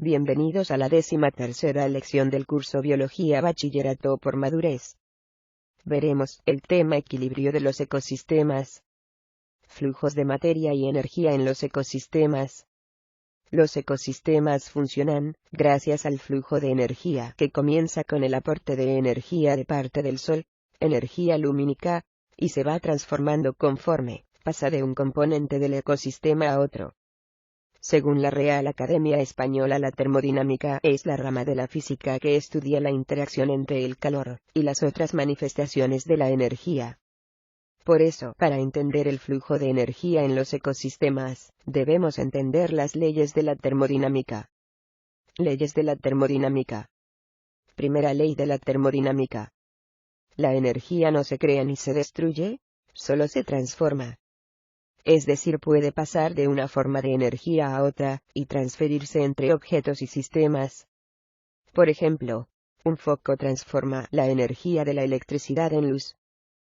Bienvenidos a la 13ª lección del curso Biología Bachillerato por Madurez. Veremos el tema equilibrio de los ecosistemas. Flujos de materia y energía en los ecosistemas. Los ecosistemas funcionan gracias al flujo de energía que comienza con el aporte de energía de parte del Sol, energía lumínica, y se va transformando conforme pasa de un componente del ecosistema a otro. Según la Real Academia Española, la termodinámica es la rama de la física que estudia la interacción entre el calor y las otras manifestaciones de la energía. Por eso, para entender el flujo de energía en los ecosistemas, debemos entender las leyes de la termodinámica. Leyes de la termodinámica. Primera ley de la termodinámica. La energía no se crea ni se destruye, solo se transforma. Es decir, puede pasar de una forma de energía a otra, y transferirse entre objetos y sistemas. Por ejemplo, un foco transforma la energía de la electricidad en luz.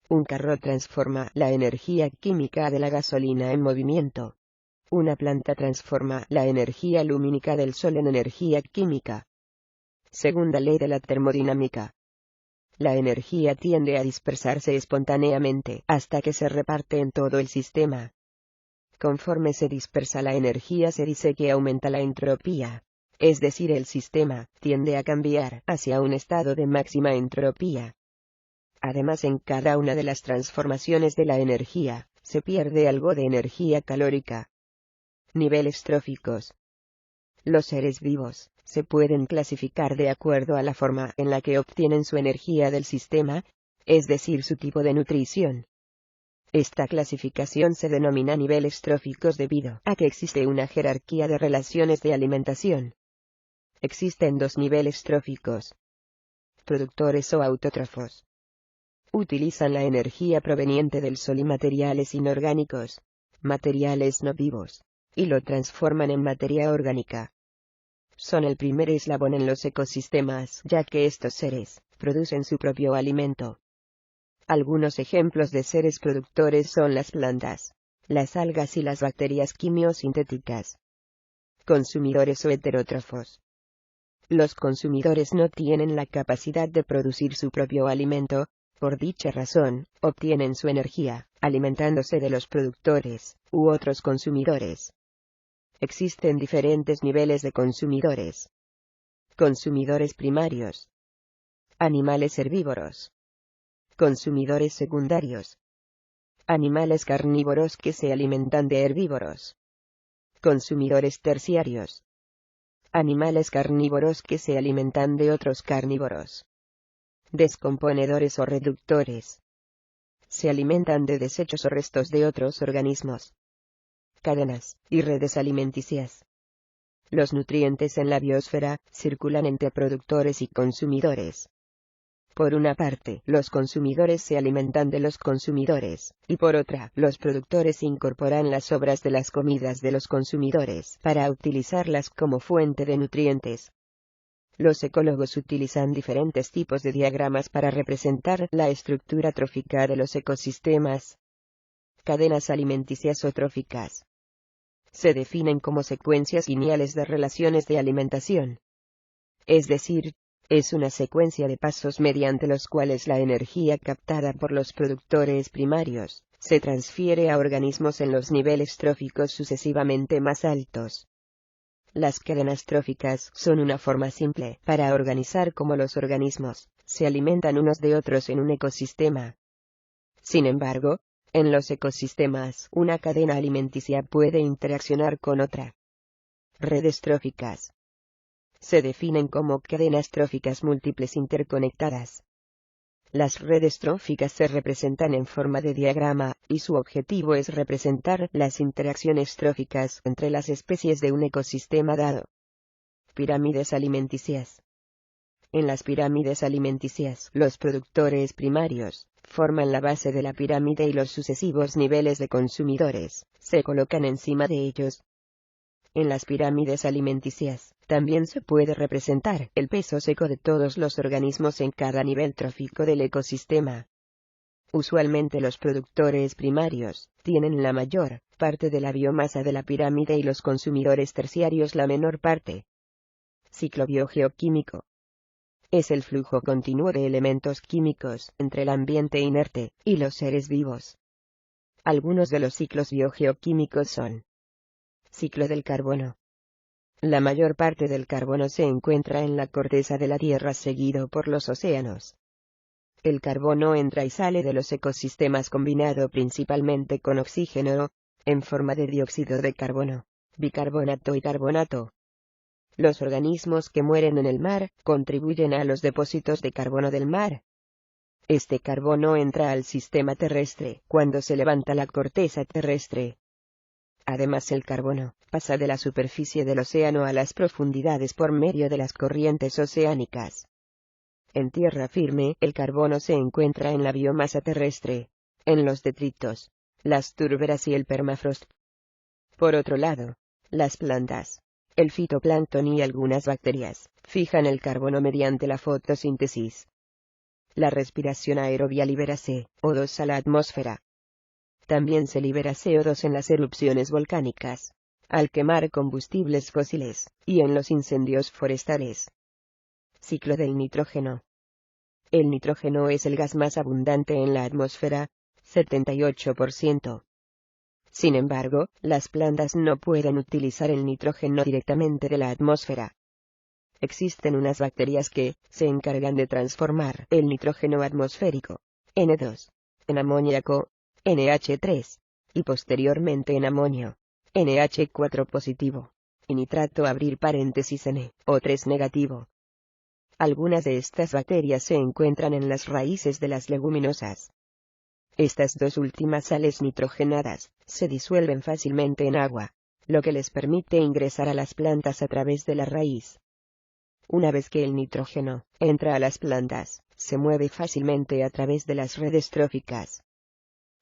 Un carro transforma la energía química de la gasolina en movimiento. Una planta transforma la energía lumínica del sol en energía química. Segunda ley de la termodinámica. La energía tiende a dispersarse espontáneamente hasta que se reparte en todo el sistema. Conforme se dispersa la energía se dice que aumenta la entropía, es decir, el sistema tiende a cambiar hacia un estado de máxima entropía. Además, en cada una de las transformaciones de la energía, se pierde algo de energía calórica. Niveles tróficos. Los seres vivos se pueden clasificar de acuerdo a la forma en la que obtienen su energía del sistema, es decir, su tipo de nutrición. Esta clasificación se denomina niveles tróficos debido a que existe una jerarquía de relaciones de alimentación. Existen dos niveles tróficos: productores o autótrofos. Utilizan la energía proveniente del sol y materiales inorgánicos, materiales no vivos, y lo transforman en materia orgánica. Son el primer eslabón en los ecosistemas, ya que estos seres producen su propio alimento. Algunos ejemplos de seres productores son las plantas, las algas y las bacterias quimiosintéticas. Consumidores o heterótrofos. Los consumidores no tienen la capacidad de producir su propio alimento, por dicha razón, obtienen su energía alimentándose de los productores u otros consumidores. Existen diferentes niveles de consumidores. Consumidores primarios. Animales herbívoros. Consumidores secundarios. Animales carnívoros que se alimentan de herbívoros. Consumidores terciarios. Animales carnívoros que se alimentan de otros carnívoros. Descomponedores o reductores. Se alimentan de desechos o restos de otros organismos. Cadenas y redes alimenticias. Los nutrientes en la biosfera circulan entre productores y consumidores. Por una parte, los consumidores se alimentan de los consumidores, y por otra, los productores incorporan las sobras de las comidas de los consumidores para utilizarlas como fuente de nutrientes. Los ecólogos utilizan diferentes tipos de diagramas para representar la estructura trófica de los ecosistemas. Cadenas alimenticias o tróficas. Se definen como secuencias lineales de relaciones de alimentación. Es decir, es una secuencia de pasos mediante los cuales la energía captada por los productores primarios se transfiere a organismos en los niveles tróficos sucesivamente más altos. Las cadenas tróficas son una forma simple para organizar cómo los organismos se alimentan unos de otros en un ecosistema. Sin embargo, en los ecosistemas, una cadena alimenticia puede interaccionar con otra. Redes tróficas. Se definen como cadenas tróficas múltiples interconectadas. Las redes tróficas se representan en forma de diagrama, y su objetivo es representar las interacciones tróficas entre las especies de un ecosistema dado. Pirámides alimenticias. En las pirámides alimenticias, los productores primarios forman la base de la pirámide y los sucesivos niveles de consumidores se colocan encima de ellos. En las pirámides alimenticias, también se puede representar el peso seco de todos los organismos en cada nivel trófico del ecosistema. Usualmente los productores primarios tienen la mayor parte de la biomasa de la pirámide y los consumidores terciarios la menor parte. Ciclo biogeoquímico. Es el flujo continuo de elementos químicos entre el ambiente inerte y los seres vivos. Algunos de los ciclos biogeoquímicos son: ciclo del carbono. La mayor parte del carbono se encuentra en la corteza de la Tierra, seguido por los océanos. El carbono entra y sale de los ecosistemas combinado principalmente con oxígeno, en forma de dióxido de carbono, bicarbonato y carbonato. Los organismos que mueren en el mar contribuyen a los depósitos de carbono del mar. Este carbono entra al sistema terrestre cuando se levanta la corteza terrestre. Además, el carbono pasa de la superficie del océano a las profundidades por medio de las corrientes oceánicas. En tierra firme, el carbono se encuentra en la biomasa terrestre, en los detritos, las turberas y el permafrost. Por otro lado, las plantas, el fitoplancton y algunas bacterias fijan el carbono mediante la fotosíntesis. La respiración aerobia libera CO2 a la atmósfera. También se libera CO2 en las erupciones volcánicas, al quemar combustibles fósiles, y en los incendios forestales. Ciclo del nitrógeno. El nitrógeno es el gas más abundante en la atmósfera, 78%. Sin embargo, las plantas no pueden utilizar el nitrógeno directamente de la atmósfera. Existen unas bacterias que se encargan de transformar el nitrógeno atmosférico, N2, en amoníaco, NH3, y posteriormente en amonio, NH4 positivo, y nitrato abrir paréntesis NO3 negativo. Algunas de estas bacterias se encuentran en las raíces de las leguminosas. Estas dos últimas sales nitrogenadas se disuelven fácilmente en agua, lo que les permite ingresar a las plantas a través de la raíz. Una vez que el nitrógeno entra a las plantas, se mueve fácilmente a través de las redes tróficas.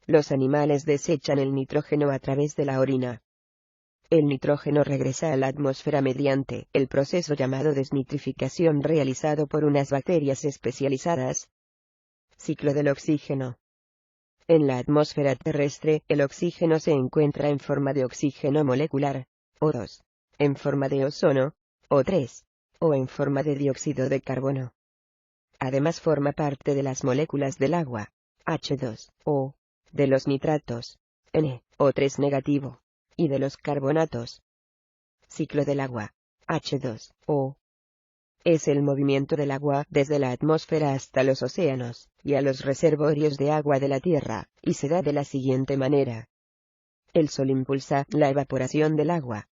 Los animales desechan el nitrógeno a través de la orina. El nitrógeno regresa a la atmósfera mediante el proceso llamado desnitrificación realizado por unas bacterias especializadas. Ciclo del oxígeno. En la atmósfera terrestre, el oxígeno se encuentra en forma de oxígeno molecular, O2, en forma de ozono, O3, o en forma de dióxido de carbono. Además forma parte de las moléculas del agua, H2O, de los nitratos, NO3 negativo, y de los carbonatos. Ciclo del agua, H2O. Es el movimiento del agua desde la atmósfera hasta los océanos, y a los reservorios de agua de la Tierra, y se da de la siguiente manera. El Sol impulsa la evaporación del agua.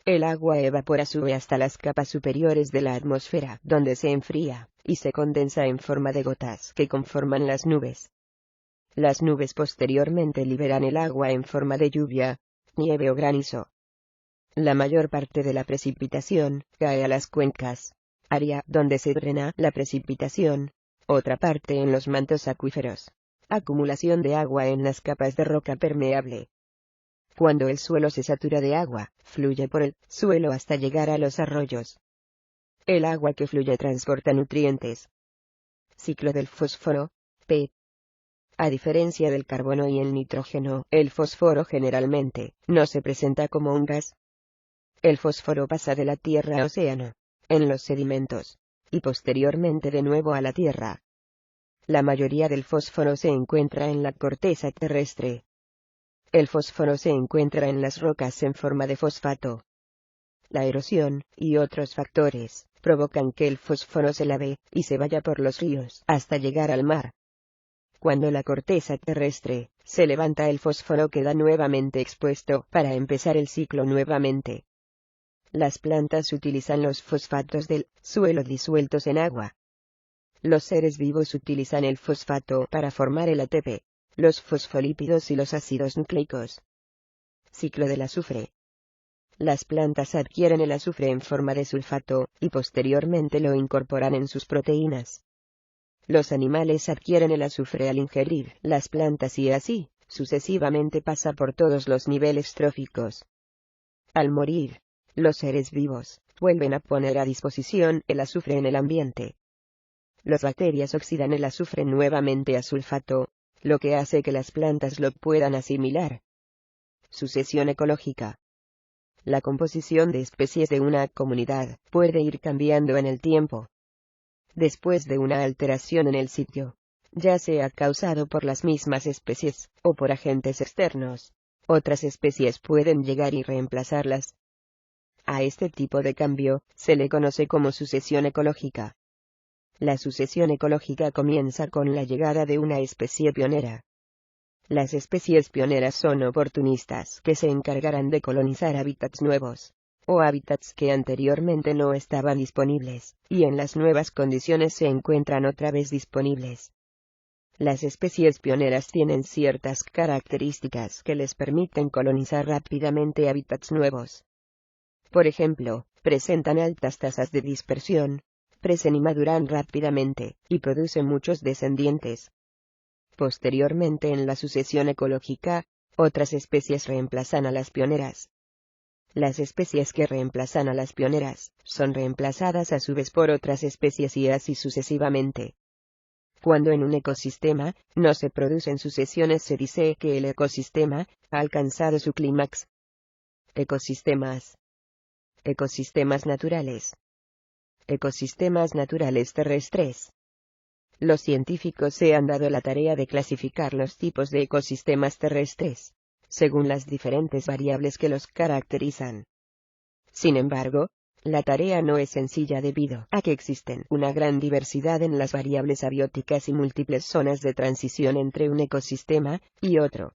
El agua evapora, sube hasta las capas superiores de la atmósfera, donde se enfría, y se condensa en forma de gotas que conforman las nubes. Las nubes posteriormente liberan el agua en forma de lluvia, nieve o granizo. La mayor parte de la precipitación cae a las cuencas, área donde se drena la precipitación, otra parte en los mantos acuíferos, acumulación de agua en las capas de roca permeable. Cuando el suelo se satura de agua, fluye por el suelo hasta llegar a los arroyos. El agua que fluye transporta nutrientes. Ciclo del fósforo, P. A diferencia del carbono y el nitrógeno, el fósforo generalmente no se presenta como un gas. El fósforo pasa de la tierra a océano, en los sedimentos, y posteriormente de nuevo a la tierra. La mayoría del fósforo se encuentra en la corteza terrestre. El fósforo se encuentra en las rocas en forma de fosfato. La erosión, y otros factores, provocan que el fósforo se lave, y se vaya por los ríos, hasta llegar al mar. Cuando la corteza terrestre se levanta, el fósforo queda nuevamente expuesto, para empezar el ciclo nuevamente. Las plantas utilizan los fosfatos del suelo disueltos en agua. Los seres vivos utilizan el fosfato para formar el ATP, los fosfolípidos y los ácidos nucleicos. Ciclo del azufre. Las plantas adquieren el azufre en forma de sulfato, y posteriormente lo incorporan en sus proteínas. Los animales adquieren el azufre al ingerir las plantas y así, sucesivamente pasa por todos los niveles tróficos. Al morir, los seres vivos vuelven a poner a disposición el azufre en el ambiente. Las bacterias oxidan el azufre nuevamente a sulfato, lo que hace que las plantas lo puedan asimilar. Sucesión ecológica. La composición de especies de una comunidad puede ir cambiando en el tiempo. Después de una alteración en el sitio, ya sea causado por las mismas especies, o por agentes externos, otras especies pueden llegar y reemplazarlas. A este tipo de cambio, se le conoce como sucesión ecológica. La sucesión ecológica comienza con la llegada de una especie pionera. Las especies pioneras son oportunistas que se encargarán de colonizar hábitats nuevos, o hábitats que anteriormente no estaban disponibles, y en las nuevas condiciones se encuentran otra vez disponibles. Las especies pioneras tienen ciertas características que les permiten colonizar rápidamente hábitats nuevos. Por ejemplo, presentan altas tasas de dispersión, crecen y maduran rápidamente, y producen muchos descendientes. Posteriormente en la sucesión ecológica, otras especies reemplazan a las pioneras. Las especies que reemplazan a las pioneras, son reemplazadas a su vez por otras especies y así sucesivamente. Cuando en un ecosistema, no se producen sucesiones se dice que el ecosistema, ha alcanzado su clímax. Ecosistemas. Ecosistemas naturales. Ecosistemas naturales terrestres. Los científicos se han dado la tarea de clasificar los tipos de ecosistemas terrestres, según las diferentes variables que los caracterizan. Sin embargo, la tarea no es sencilla debido a que existen una gran diversidad en las variables abióticas y múltiples zonas de transición entre un ecosistema y otro.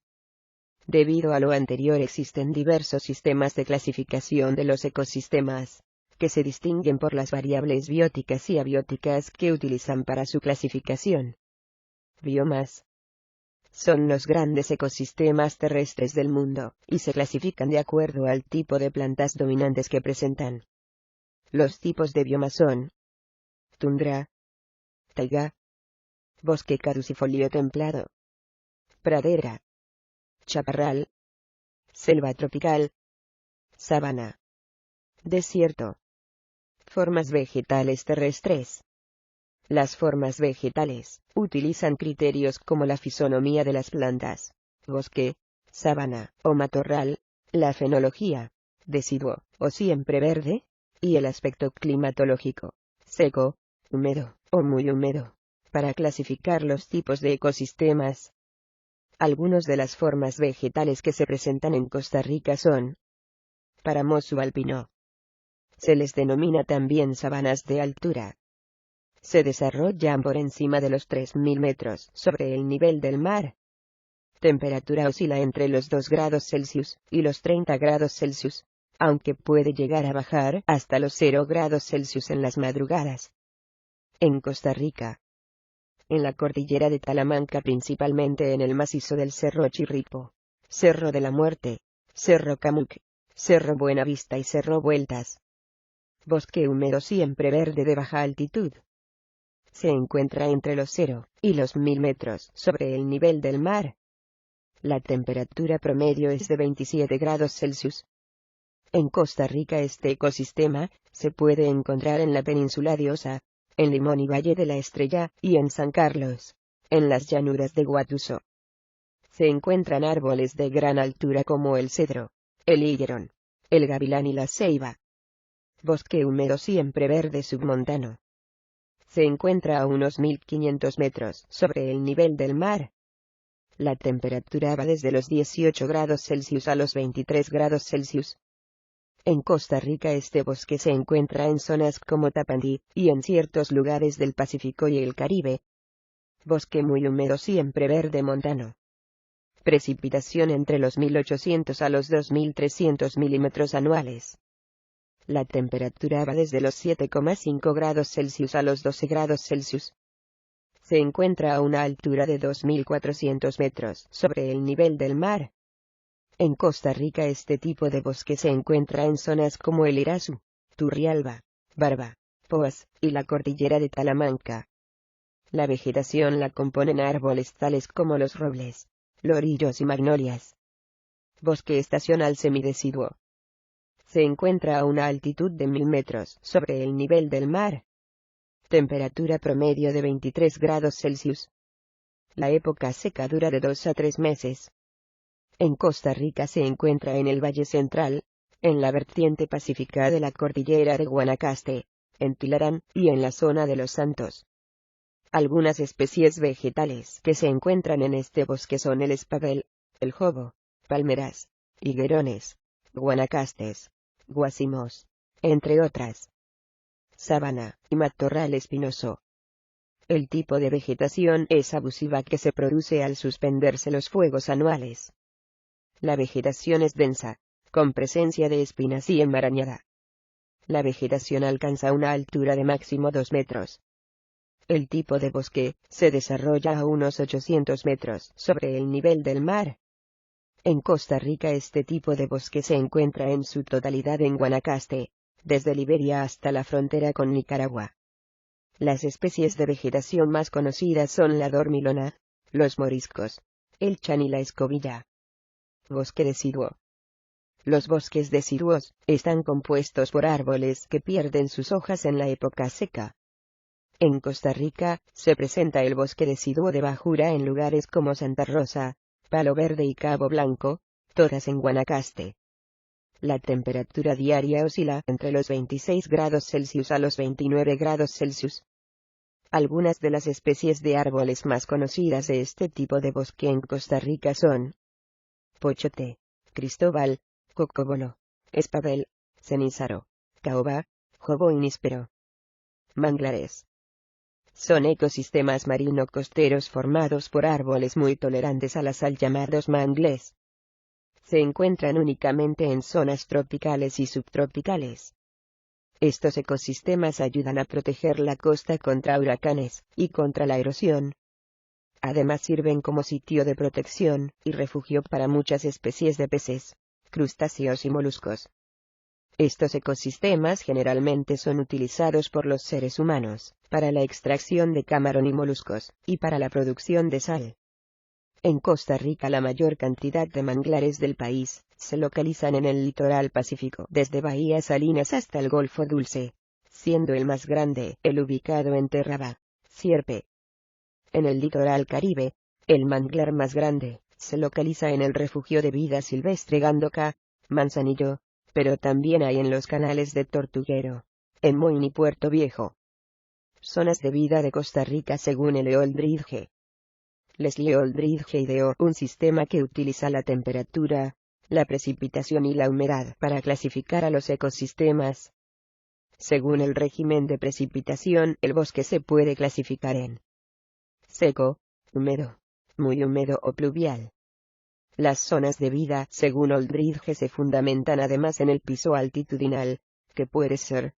Debido a lo anterior existen diversos sistemas de clasificación de los ecosistemas, que se distinguen por las variables bióticas y abióticas que utilizan para su clasificación. Biomas. Son los grandes ecosistemas terrestres del mundo, y se clasifican de acuerdo al tipo de plantas dominantes que presentan. Los tipos de bioma son: tundra, taiga, bosque caducifolio templado, pradera, chaparral, selva tropical, sabana, desierto. Formas vegetales terrestres. Las formas vegetales utilizan criterios como la fisonomía de las plantas, bosque, sabana o matorral, la fenología, deciduo o siempre verde, y el aspecto climatológico, seco, húmedo o muy húmedo, para clasificar los tipos de ecosistemas. Algunas de las formas vegetales que se presentan en Costa Rica son: páramo subalpino. Se les denomina también sabanas de altura. Se desarrollan por encima de los 3.000 metros sobre el nivel del mar. Temperatura oscila entre los 2 grados Celsius y los 30 grados Celsius, aunque puede llegar a bajar hasta los 0 grados Celsius en las madrugadas. En Costa Rica. En la cordillera de Talamanca, principalmente en el macizo del Cerro Chirripo, Cerro de la Muerte, Cerro Camuc, Cerro Buenavista y Cerro Vueltas. Bosque húmedo siempre verde de baja altitud. Se encuentra entre los 0 y los 1.000 metros sobre el nivel del mar. La temperatura promedio es de 27 grados Celsius. En Costa Rica este ecosistema se puede encontrar en la península de Osa, en Limón y Valle de la Estrella, y en San Carlos, en las llanuras de Guatuso. Se encuentran árboles de gran altura como el cedro, el higuerón, el gavilán y la ceiba. Bosque húmedo siempre verde submontano. Se encuentra a unos 1.500 metros sobre el nivel del mar. La temperatura va desde los 18 grados Celsius a los 23 grados Celsius. En Costa Rica este bosque se encuentra en zonas como Tapandí, y en ciertos lugares del Pacífico y el Caribe. Bosque muy húmedo siempre verde montano. Precipitación entre los 1.800 a los 2.300 milímetros anuales. La temperatura va desde los 7,5 grados Celsius a los 12 grados Celsius. Se encuentra a una altura de 2.400 metros sobre el nivel del mar. En Costa Rica este tipo de bosque se encuentra en zonas como el Irazú, Turrialba, Barba, Poás, y la cordillera de Talamanca. La vegetación la componen árboles tales como los robles, lorillos y magnolias. Bosque estacional semideciduo. Se encuentra a una altitud de 1.000 metros sobre el nivel del mar. Temperatura promedio de 23 grados Celsius. La época seca dura de 2 a 3 meses. En Costa Rica se encuentra en el Valle Central, en la vertiente pacífica de la cordillera de Guanacaste, en Tilarán, y en la zona de Los Santos. Algunas especies vegetales que se encuentran en este bosque son el espabel, el jobo, palmeras, higuerones, guanacastes, guacimos, entre otras. Sabana y matorral espinoso. El tipo de vegetación es abusiva que se produce al suspenderse los fuegos anuales. La vegetación es densa, con presencia de espinas y enmarañada. La vegetación alcanza una altura de máximo 2 metros. El tipo de bosque se desarrolla a unos 800 metros sobre el nivel del mar. En Costa Rica este tipo de bosque se encuentra en su totalidad en Guanacaste, desde Liberia hasta la frontera con Nicaragua. Las especies de vegetación más conocidas son la dormilona, los moriscos, el chan y la escobilla. Bosque deciduo. Los bosques deciduos están compuestos por árboles que pierden sus hojas en la época seca. En Costa Rica, se presenta el bosque deciduo de bajura en lugares como Santa Rosa, Palo Verde y Cabo Blanco, todas en Guanacaste. La temperatura diaria oscila entre los 26 grados Celsius a los 29 grados Celsius. Algunas de las especies de árboles más conocidas de este tipo de bosque en Costa Rica son pochote, cristóbal, cocobolo, espabel, cenízaro, caoba, jobo y níspero. Manglares. Son ecosistemas marino-costeros formados por árboles muy tolerantes a la sal llamados mangles. Se encuentran únicamente en zonas tropicales y subtropicales. Estos ecosistemas ayudan a proteger la costa contra huracanes y contra la erosión. Además sirven como sitio de protección y refugio para muchas especies de peces, crustáceos y moluscos. Estos ecosistemas generalmente son utilizados por los seres humanos para la extracción de camarón y moluscos, y para la producción de sal. En Costa Rica la mayor cantidad de manglares del país se localizan en el litoral pacífico desde Bahía Salinas hasta el Golfo Dulce, siendo el más grande el ubicado en Terraba, Sierpe. En el litoral Caribe, el manglar más grande se localiza en el refugio de vida silvestre Gandoca, Manzanillo, pero también hay en los canales de Tortuguero, en Moín y Puerto Viejo. Zonas de vida de Costa Rica según el Eoldridge. Leslie Eoldridge ideó un sistema que utiliza la temperatura, la precipitación y la humedad para clasificar a los ecosistemas. Según el régimen de precipitación, el bosque se puede clasificar en seco, húmedo, muy húmedo o pluvial. Las zonas de vida, según Eoldridge, se fundamentan además en el piso altitudinal, que puede ser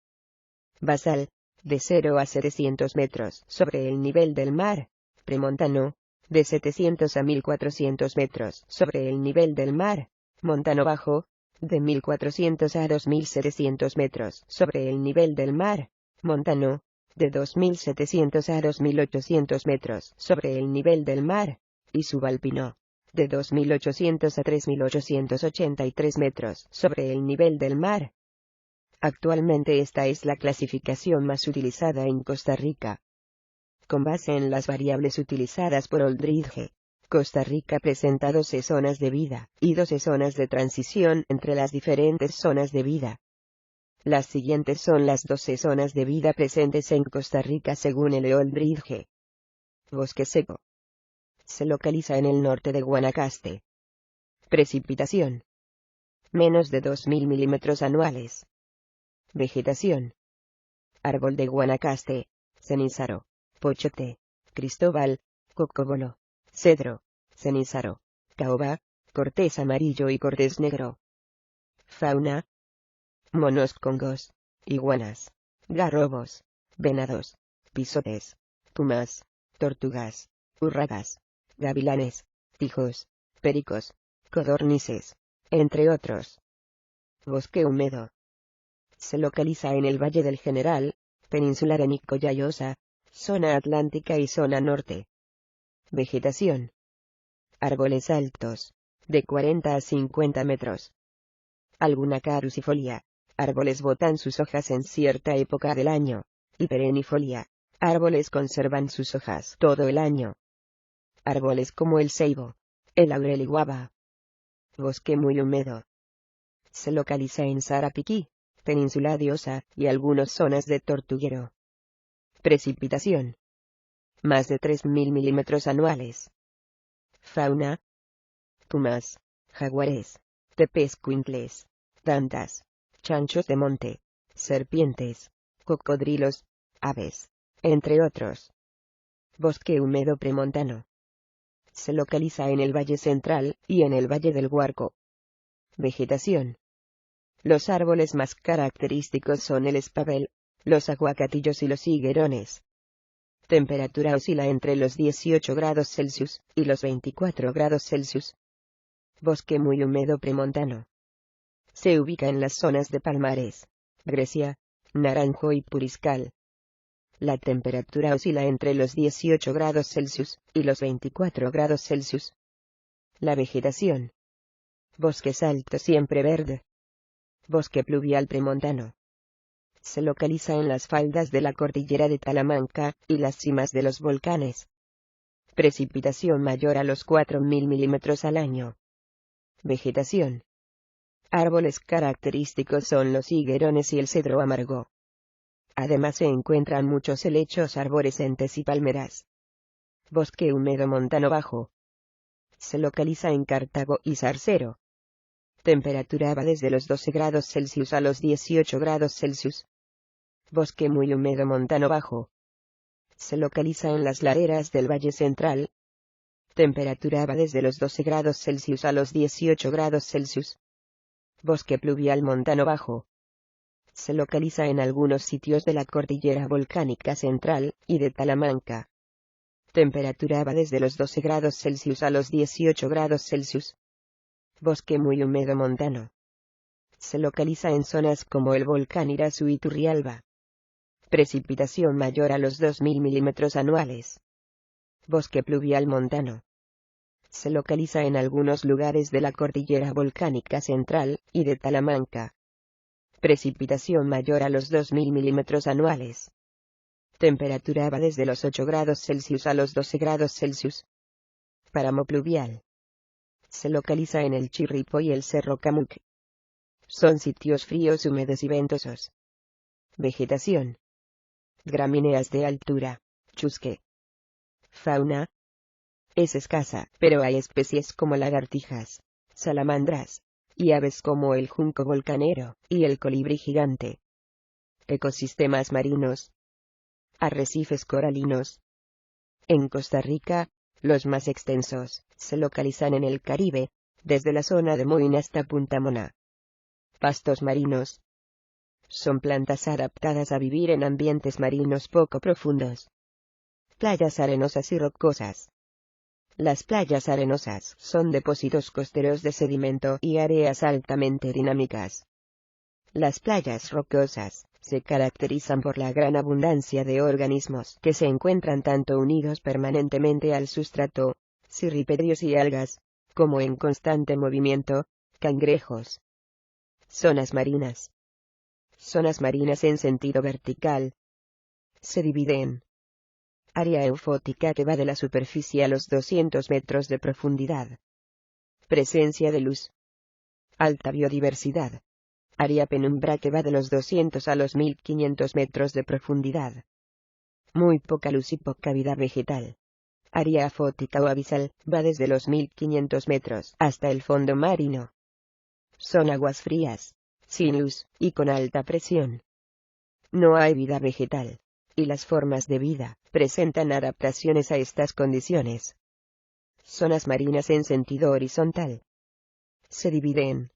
basal, de 0 a 700 metros sobre el nivel del mar, premontano, de 700 a 1400 metros sobre el nivel del mar, montano bajo, de 1400 a 2700 metros sobre el nivel del mar, montano, de 2700 a 2800 metros sobre el nivel del mar, y subalpino, de 2800 a 3883 metros sobre el nivel del mar. Actualmente esta es la clasificación más utilizada en Costa Rica. Con base en las variables utilizadas por Eoldridge, Costa Rica presenta 12 zonas de vida y 12 zonas de transición entre las diferentes zonas de vida. Las siguientes son las 12 zonas de vida presentes en Costa Rica según el Eoldridge. Bosque seco. Se localiza en el norte de Guanacaste. Precipitación. Menos de 2000 milímetros anuales. Vegetación. Árbol de Guanacaste, cenízaro, pochote, cristóbal, cocobolo, cedro, cenízaro, caoba, cortés amarillo y cortés negro. Fauna. Monos congos, iguanas, garrobos, venados, pisotes, pumas, tortugas, urracas, gavilanes, tijos, pericos, codornices, entre otros. Bosque húmedo. Se localiza en el Valle del General, península de Nicoyayosa, zona atlántica y zona norte. Vegetación. Árboles altos, de 40 a 50 metros. Alguna caducifolia, árboles botan sus hojas en cierta época del año, y perennifolia, árboles conservan sus hojas todo el año. Árboles como el ceibo, el laurel y guava. Bosque muy húmedo. Se localiza en Sarapiquí, Península de Osa, y algunas zonas de Tortuguero. Precipitación. Más de 3.000 milímetros anuales. Fauna. Pumas, jaguares, tepezcuintles, tantas, chanchos de monte, serpientes, cocodrilos, aves, entre otros. Bosque húmedo premontano. Se localiza en el Valle Central y en el Valle del Guarco. Vegetación. Los árboles más característicos son el espabel, los aguacatillos y los higuerones. Temperatura oscila entre los 18 grados Celsius y los 24 grados Celsius. Bosque muy húmedo premontano. Se ubica en las zonas de Palmares, Grecia, Naranjo y Puriscal. La temperatura oscila entre los 18 grados Celsius y los 24 grados Celsius. La vegetación. Bosques altos siempre verde. Bosque pluvial premontano. Se localiza en las faldas de la cordillera de Talamanca y las cimas de los volcanes. Precipitación mayor a los 4.000 milímetros al año. Vegetación. Árboles característicos son los higuerones y el cedro amargo. Además se encuentran muchos helechos arborescentes y palmeras. Bosque húmedo montano bajo. Se localiza en Cartago y Zarcero. Temperatura va desde los 12 grados Celsius a los 18 grados Celsius. Bosque muy húmedo montano bajo. Se localiza en las laderas del Valle Central. Temperatura va desde los 12 grados Celsius a los 18 grados Celsius. Bosque pluvial montano bajo. Se localiza en algunos sitios de la cordillera volcánica central y de Talamanca. Temperatura va desde los 12 grados Celsius a los 18 grados Celsius. Bosque muy húmedo montano. Se localiza en zonas como el volcán Irazu y Turrialba. Precipitación mayor a los 2.000 milímetros anuales. Bosque pluvial montano. Se localiza en algunos lugares de la cordillera volcánica central y de Talamanca. Precipitación mayor a los 2.000 milímetros anuales. Temperatura va desde los 8 grados Celsius a los 12 grados Celsius. Páramo pluvial. Se localiza en el Chirripo y el Cerro Camuc. Son sitios fríos, húmedos y ventosos. Vegetación. Gramíneas de altura, chusque. Fauna. Es escasa, pero hay especies como lagartijas, salamandras, y aves como el junco volcanero y el colibrí gigante. Ecosistemas marinos. Arrecifes coralinos. En Costa Rica, los más extensos se localizan en el Caribe, desde la zona de Moín hasta Punta Mona. Pastos marinos. Son plantas adaptadas a vivir en ambientes marinos poco profundos. Playas arenosas y rocosas. Las playas arenosas son depósitos costeros de sedimento y áreas altamente dinámicas. Las playas rocosas se caracterizan por la gran abundancia de organismos que se encuentran tanto unidos permanentemente al sustrato, cirripedios y algas, como en constante movimiento, cangrejos. Zonas marinas. Zonas marinas en sentido vertical. Se divide en área eufótica que va de la superficie a los 200 metros de profundidad. Presencia de luz. Alta biodiversidad. Área penumbra que va de los 200 a los 1500 metros de profundidad. Muy poca luz y poca vida vegetal. Área afótica o abisal va desde los 1500 metros hasta el fondo marino. Son aguas frías, sin luz y con alta presión. No hay vida vegetal, y las formas de vida presentan adaptaciones a estas condiciones. Zonas marinas en sentido horizontal. Se divide en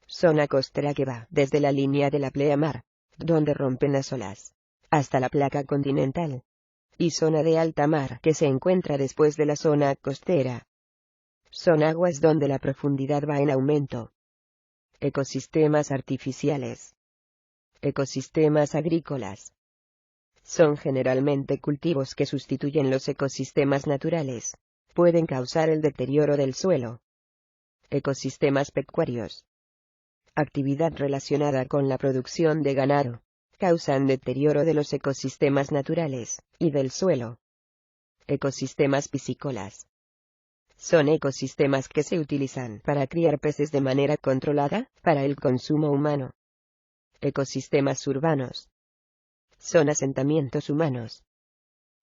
zona costera que va desde la línea de la pleamar, donde rompen las olas, hasta la placa continental. Y zona de alta mar que se encuentra después de la zona costera. Son aguas donde la profundidad va en aumento. Ecosistemas artificiales. Ecosistemas agrícolas. Son generalmente cultivos que sustituyen los ecosistemas naturales. Pueden causar el deterioro del suelo. Ecosistemas pecuarios. Actividad relacionada con la producción de ganado. Causan deterioro de los ecosistemas naturales y del suelo. Ecosistemas piscícolas. Son ecosistemas que se utilizan para criar peces de manera controlada, para el consumo humano. Ecosistemas urbanos. Son asentamientos humanos.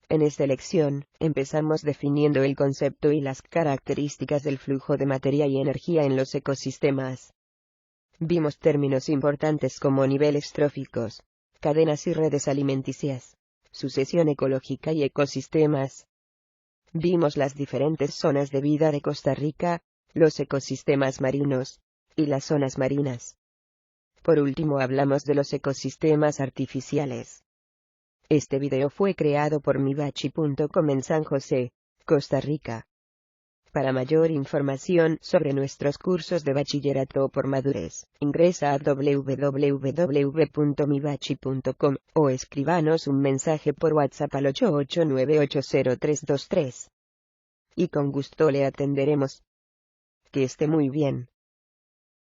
En esta lección, empezamos definiendo el concepto y las características del flujo de materia y energía en los ecosistemas. Vimos términos importantes como niveles tróficos, cadenas y redes alimenticias, sucesión ecológica y ecosistemas. Vimos las diferentes zonas de vida de Costa Rica, los ecosistemas marinos, y las zonas marinas. Por último hablamos de los ecosistemas artificiales. Este video fue creado por mibachi.com en San José, Costa Rica. Para mayor información sobre nuestros cursos de bachillerato por madurez, ingresa a www.mibachi.com o escríbanos un mensaje por WhatsApp al 88980323. Y con gusto le atenderemos. Que esté muy bien.